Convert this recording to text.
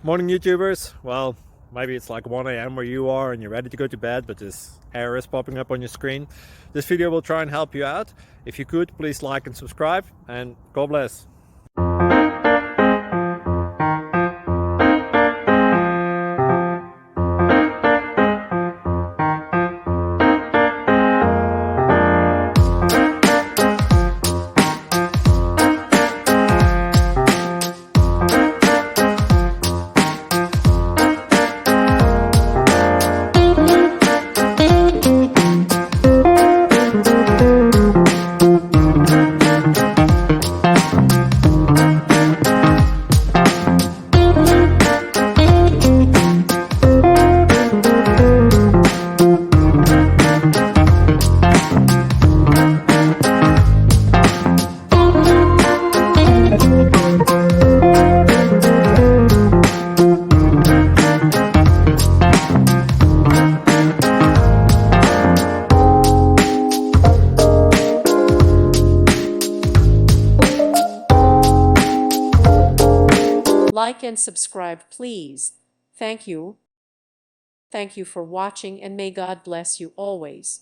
Morning YouTubers. Well, maybe it's like 1 a.m. where you are and you're ready to go to bed, but this error is popping up on your screen. This video will try and help you out. If you could, please like and subscribe, and God bless. Like and subscribe, please. Thank you. Thank you for watching, and may God bless you always.